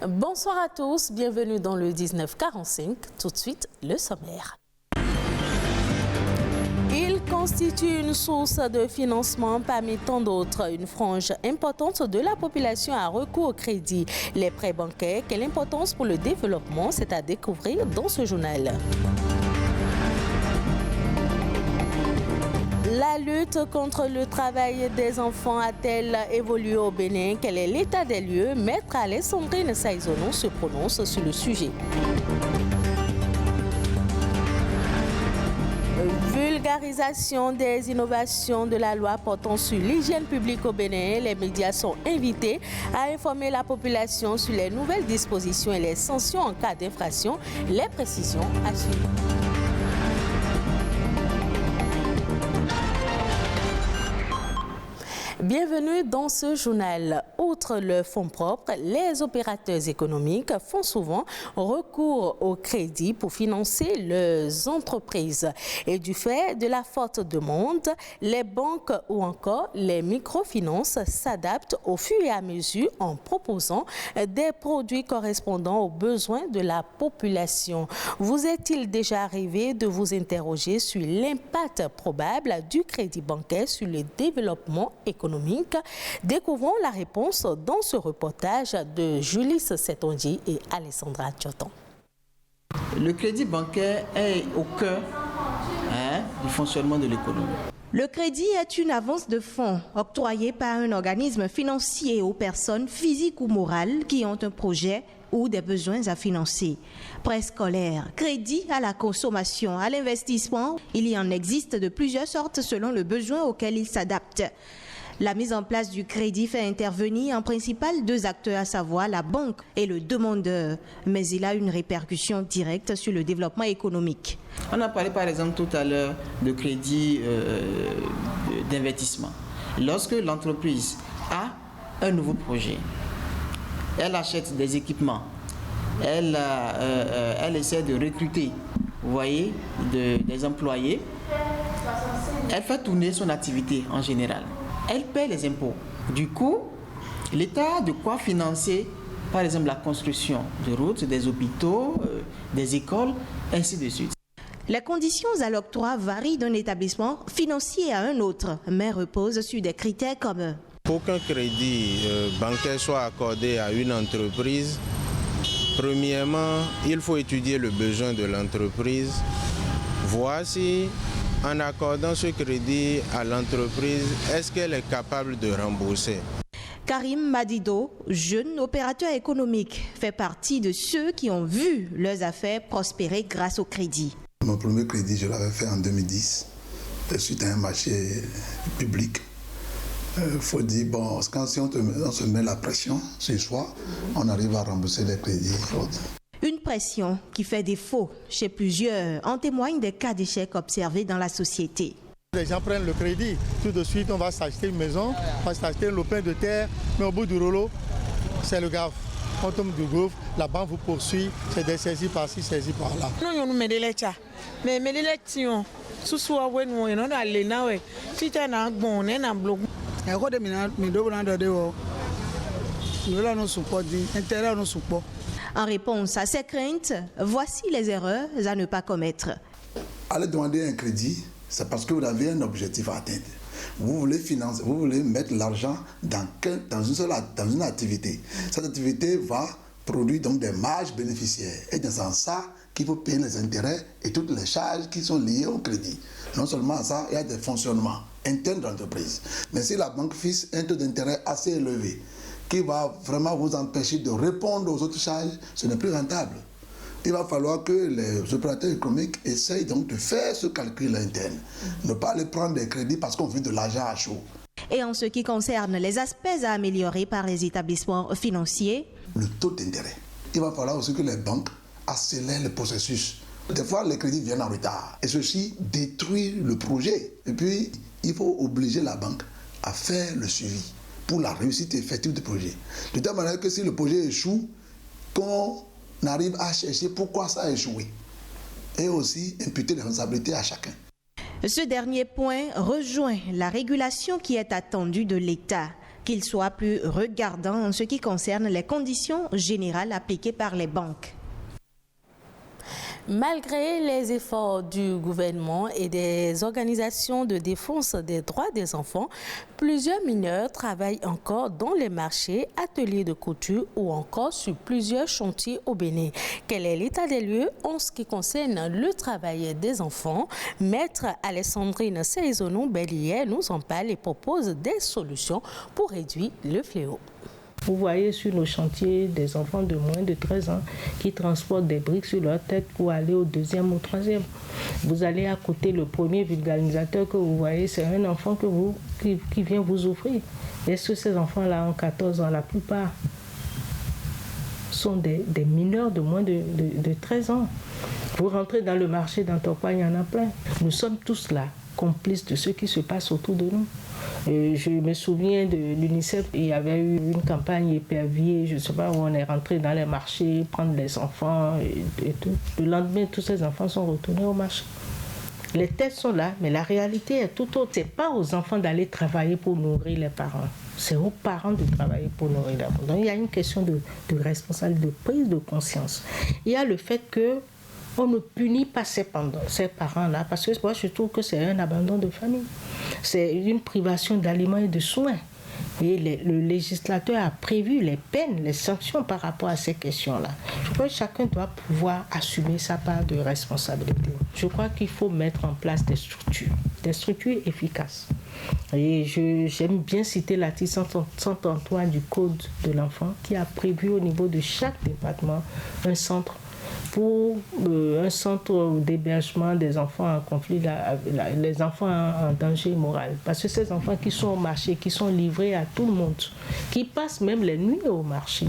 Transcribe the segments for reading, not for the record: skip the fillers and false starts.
Bonsoir à tous, bienvenue dans le 1945. Tout de suite, le sommaire. Il constitue une source de financement parmi tant d'autres. Une frange importante de la population a recours au crédit. Les prêts bancaires, quelle importance pour le développement, c'est à découvrir dans ce journal. La lutte contre le travail des enfants a-t-elle évolué au Bénin? Quel est l'état des lieux? Maître Alessandrine Saizono se prononce sur le sujet. Vulgarisation des innovations de la loi portant sur l'hygiène publique au Bénin. Les médias sont invités à informer la population sur les nouvelles dispositions et les sanctions en cas d'infraction. Les précisions à suivre. Bienvenue dans ce journal. Outre le fonds propre, les opérateurs économiques font souvent recours au crédit pour financer leurs entreprises. Et du fait de la forte demande, les banques ou encore les microfinances s'adaptent au fur et à mesure en proposant des produits correspondant aux besoins de la population. Vous est-il déjà arrivé de vous interroger sur l'impact probable du crédit bancaire sur le développement économique? Découvrons la réponse dans ce reportage de Julie Setonji et Alessandra Tchoton. Le crédit bancaire est au cœur du fonctionnement de l'économie. Le crédit est une avance de fonds octroyée par un organisme financier aux personnes physiques ou morales qui ont un projet ou des besoins à financer. Prêt scolaire, crédit à la consommation, à l'investissement, il y en existe de plusieurs sortes selon le besoin auquel il s'adapte. La mise en place du crédit fait intervenir en principal deux acteurs, à savoir la banque et le demandeur. Mais il a une répercussion directe sur le développement économique. On a parlé par exemple tout à l'heure de crédit d'investissement. Lorsque l'entreprise a un nouveau projet, elle achète des équipements, elle essaie de recruter, vous voyez, des employés, elle fait tourner son activité en général. Elle paie les impôts. Du coup, l'État a de quoi financer, par exemple, la construction de routes, des hôpitaux, des écoles, ainsi de suite. Les conditions à l'octroi varient d'un établissement financier à un autre, mais reposent sur des critères communs. Pour qu'un crédit bancaire soit accordé à une entreprise, premièrement, il faut étudier le besoin de l'entreprise, voir si en accordant ce crédit à l'entreprise, est-ce qu'elle est capable de rembourser? Karim Madido, jeune opérateur économique, fait partie de ceux qui ont vu leurs affaires prospérer grâce au crédit. Mon premier crédit, je l'avais fait en 2010, suite à un marché public. Il faut dire, bon, quand si on se met la pression sur soi, on arrive à rembourser les crédits. Une pression qui fait défaut chez plusieurs. En témoignent des cas d'échecs observés dans la société. Les gens prennent le crédit, tout de suite on va s'acheter une maison, on va s'acheter un lopin de terre, mais au bout du rouleau, c'est le gaffe. On tombe du gouffre, la banque vous poursuit, c'est des saisies par-ci, saisies par-là. En réponse à ces craintes, voici les erreurs à ne pas commettre. Allez demander un crédit, c'est parce que vous avez un objectif à atteindre. Vous voulez financer, vous voulez mettre l'argent dans une activité. Cette activité va produire donc des marges bénéficiaires. Et dans ça qu'il faut payer les intérêts et toutes les charges qui sont liées au crédit. Non seulement ça, il y a des fonctionnements internes de l'entreprise. Mais si la banque fixe un taux d'intérêt assez élevé, qui va vraiment vous empêcher de répondre aux autres charges, ce n'est plus rentable. Il va falloir que les opérateurs économiques essayent donc de faire ce calcul interne. Ne pas aller prendre des crédits parce qu'on veut de l'argent à chaud. Et en ce qui concerne les aspects à améliorer par les établissements financiers, le taux d'intérêt. Il va falloir aussi que les banques accélèrent le processus. Des fois, les crédits viennent en retard. Et ceci détruit le projet. Et puis, il faut obliger la banque à faire le suivi pour la réussite effective du projet. De telle manière que si le projet échoue, qu'on arrive à chercher pourquoi ça a échoué. Et aussi imputer les responsabilités à chacun. Ce dernier point rejoint la régulation qui est attendue de l'État. qu'il soit plus regardant en ce qui concerne les conditions générales appliquées par les banques. Malgré les efforts du gouvernement et des organisations de défense des droits des enfants, plusieurs mineurs travaillent encore dans les marchés, ateliers de couture ou encore sur plusieurs chantiers au Bénin. Quel est l'état des lieux en ce qui concerne le travail des enfants? Maître Alessandrine Seizonou-Bellier nous en parle et propose des solutions pour réduire le fléau. Vous voyez sur nos chantiers des enfants de moins de 13 ans qui transportent des briques sur leur tête pour aller au deuxième ou troisième. Vous allez à côté, le premier vulgarisateur que vous voyez, c'est un enfant qui vient vous offrir. Est-ce que ces enfants-là ont 14 ans? La plupart sont des mineurs de moins de 13 ans. Vous rentrez dans le marché d'Antokwa, il y en a plein. Nous sommes tous là, complices de ce qui se passe autour de nous. Je me souviens de l'UNICEF, il y avait eu une campagne épervier, je ne sais pas, où on est rentré dans les marchés, prendre les enfants et tout. Le lendemain, tous ces enfants sont retournés au marché. Les têtes sont là, mais la réalité est tout autre. Ce n'est pas aux enfants d'aller travailler pour nourrir les parents. C'est aux parents de travailler pour nourrir les parents. Donc il y a une question de responsabilité, de prise de conscience. Il y a le fait que on ne punit pas ces parents-là, parce que moi je trouve que c'est un abandon de famille. C'est une privation d'aliments et de soins. Et le législateur a prévu les peines, les sanctions par rapport à ces questions-là. Je crois que chacun doit pouvoir assumer sa part de responsabilité. Je crois qu'il faut mettre en place des structures efficaces. Et j'aime bien citer l'article 133 du Code de l'enfant qui a prévu au niveau de chaque département un centre d'hébergement des enfants en conflit, les enfants en danger moral. Parce que ces enfants qui sont au marché, qui sont livrés à tout le monde, qui passent même les nuits au marché,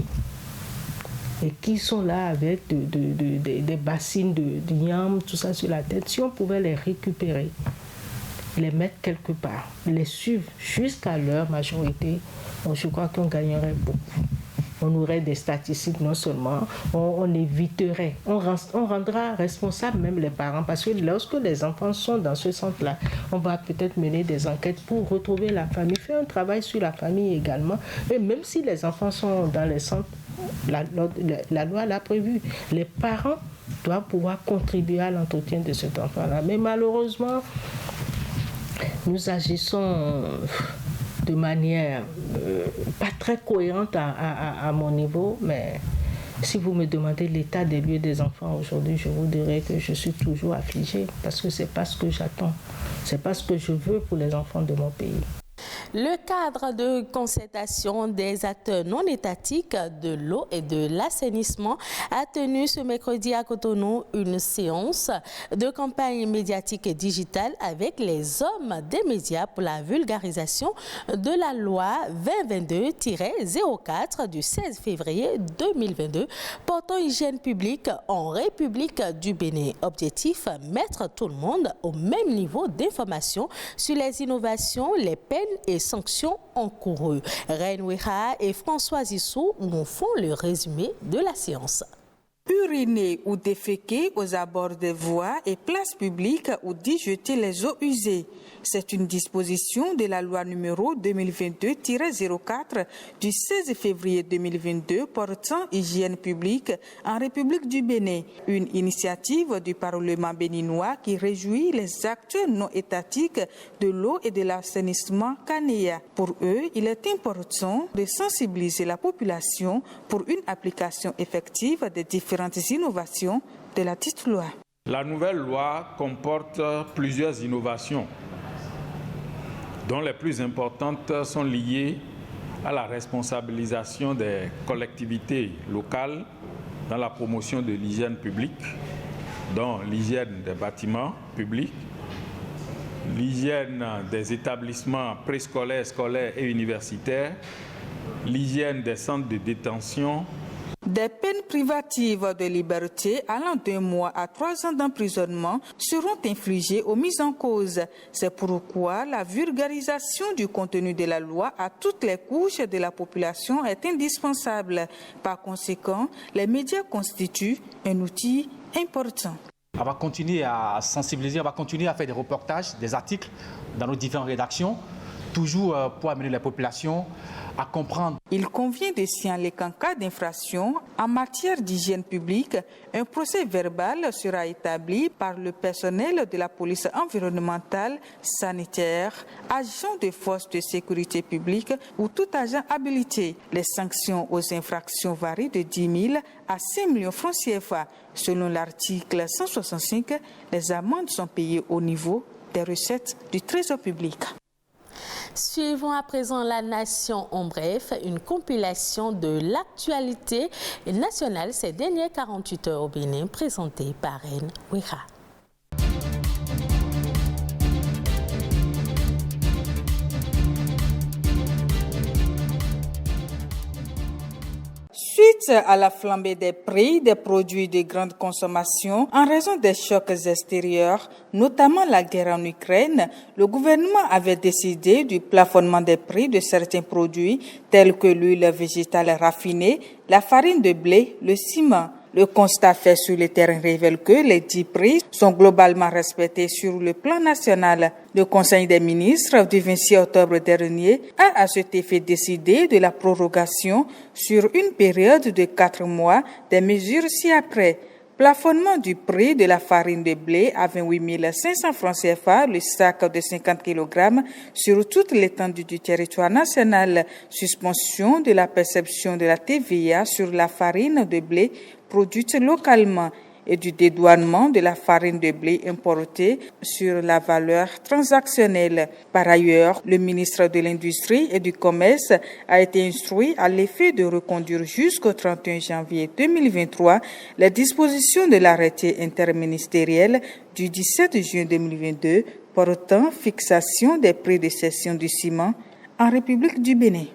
et qui sont là avec des bassines de yam, tout ça sur la tête, si on pouvait les récupérer, les mettre quelque part, les suivre jusqu'à leur majorité, je crois qu'on gagnerait beaucoup. On aurait des statistiques non seulement, on éviterait, on rendra responsable même les parents, parce que lorsque les enfants sont dans ce centre-là, on va peut-être mener des enquêtes pour retrouver la famille, faire un travail sur la famille également. Et même si les enfants sont dans les centres, la loi l'a prévu, les parents doivent pouvoir contribuer à l'entretien de cet enfant-là. Mais malheureusement, nous agissons de manière pas très cohérente à mon niveau, mais si vous me demandez l'état des lieux des enfants aujourd'hui, je vous dirais que je suis toujours affligée, parce que c'est pas ce que j'attends, c'est pas ce que je veux pour les enfants de mon pays. Le cadre de concertation des acteurs non étatiques de l'eau et de l'assainissement a tenu ce mercredi à Cotonou une séance de campagne médiatique et digitale avec les hommes des médias pour la vulgarisation de la loi 2022-04 du 16 février 2022 portant hygiène publique en République du Bénin. Objectif, mettre tout le monde au même niveau d'information sur les innovations, les peines et sanctions encourues. Reine Ouéha et François Issou nous font le résumé de la séance. Uriner ou déféquer aux abords des voies et places publiques ou d'y jeter les eaux usées. C'est une disposition de la loi numéro 2022-04 du 16 février 2022 portant hygiène publique en République du Bénin. Une initiative du Parlement béninois qui réjouit les acteurs non étatiques de l'eau et de l'assainissement CANEA. Pour eux, il est important de sensibiliser la population pour une application effective des différentes innovations de la dite loi. La nouvelle loi comporte plusieurs innovations, dont les plus importantes sont liées à la responsabilisation des collectivités locales dans la promotion de l'hygiène publique, dont l'hygiène des bâtiments publics, l'hygiène des établissements préscolaires, scolaires et universitaires, l'hygiène des centres de détention. Des peines privatives de liberté allant d'1 mois à 3 ans d'emprisonnement seront infligées aux mises en cause. C'est pourquoi la vulgarisation du contenu de la loi à toutes les couches de la population est indispensable. Par conséquent, les médias constituent un outil important. On va continuer à sensibiliser, on va continuer à faire des reportages, des articles dans nos différentes rédactions, toujours pour amener la population à comprendre. Il convient de signaler qu'en cas d'infraction en matière d'hygiène publique, un procès verbal sera établi par le personnel de la police environnementale, sanitaire, agent de forces de sécurité publique ou tout agent habilité. Les sanctions aux infractions varient de 10 000 à 5 millions francs CFA. Selon l'article 165, les amendes sont payées au niveau des recettes du Trésor public. Suivons à présent La Nation en bref, une compilation de l'actualité nationale ces dernières 48 heures au Bénin, présentée par Reine Ouira. Suite à la flambée des prix des produits de grande consommation en raison des chocs extérieurs, notamment la guerre en Ukraine, le gouvernement avait décidé du plafonnement des prix de certains produits tels que l'huile végétale raffinée, la farine de blé, le ciment. Le constat fait sur le terrain révèle que les 10 prix sont globalement respectés sur le plan national. Le Conseil des ministres du 26 octobre dernier a à cet effet décidé de la prorogation sur une période de 4 mois des mesures ci-après. Plafonnement du prix de la farine de blé à 28 500 francs CFA, le sac de 50 kg sur toute l'étendue du territoire national. Suspension de la perception de la TVA sur la farine de blé produite localement et du dédouanement de la farine de blé importée sur la valeur transactionnelle. Par ailleurs, le ministre de l'Industrie et du Commerce a été instruit à l'effet de reconduire jusqu'au 31 janvier 2023 les dispositions de l'arrêté interministériel du 17 juin 2022 portant fixation des prix de cession du ciment en République du Bénin.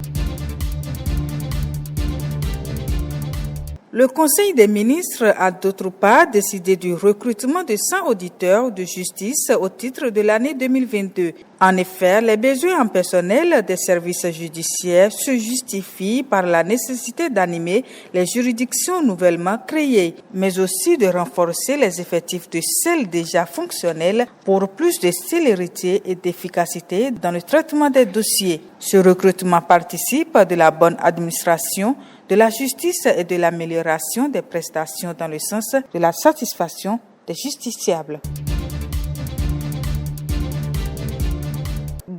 Le Conseil des ministres a d'autre part décidé du recrutement de 100 auditeurs de justice au titre de l'année 2022. En effet, les besoins en personnel des services judiciaires se justifient par la nécessité d'animer les juridictions nouvellement créées, mais aussi de renforcer les effectifs de celles déjà fonctionnelles pour plus de célérité et d'efficacité dans le traitement des dossiers. Ce recrutement participe de la bonne administration de la justice et de l'amélioration des prestations dans le sens de la satisfaction des justiciables.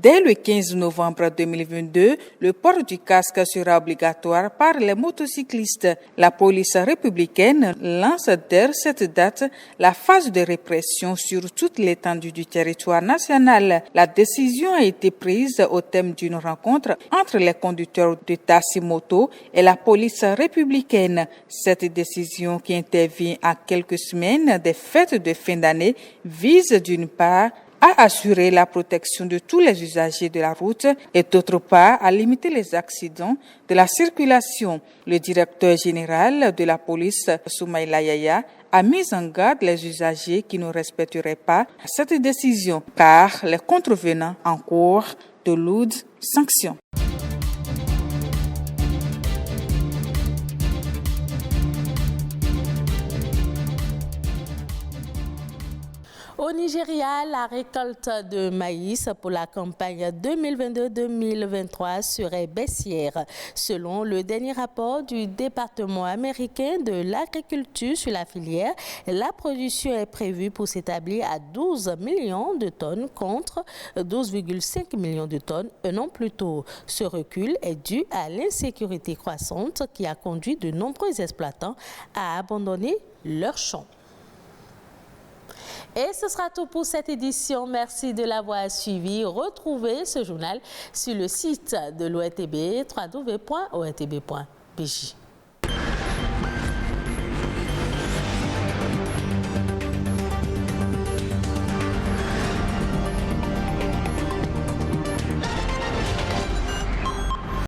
Dès le 15 novembre 2022, le port du casque sera obligatoire par les motocyclistes. La police républicaine lance dès cette date la phase de répression sur toute l'étendue du territoire national. La décision a été prise au thème d'une rencontre entre les conducteurs de taxi-moto et la police républicaine. Cette décision, qui intervient à quelques semaines des fêtes de fin d'année, vise d'une part à assurer la protection de tous les usagers de la route et d'autre part à limiter les accidents de la circulation. Le directeur général de la police, Soumaïla Yaya, a mis en garde les usagers qui ne respecteraient pas cette décision, car les contrevenants encourent de lourdes sanctions. Au Nigeria, la récolte de maïs pour la campagne 2022-2023 serait baissière. Selon le dernier rapport du département américain de l'agriculture sur la filière, la production est prévue pour s'établir à 12 millions de tonnes contre 12,5 millions de tonnes un an plus tôt. Ce recul est dû à l'insécurité croissante qui a conduit de nombreux exploitants à abandonner leurs champs. Et ce sera tout pour cette édition. Merci de l'avoir suivi. Retrouvez ce journal sur le site de l'ORTB, www.ortb.bj.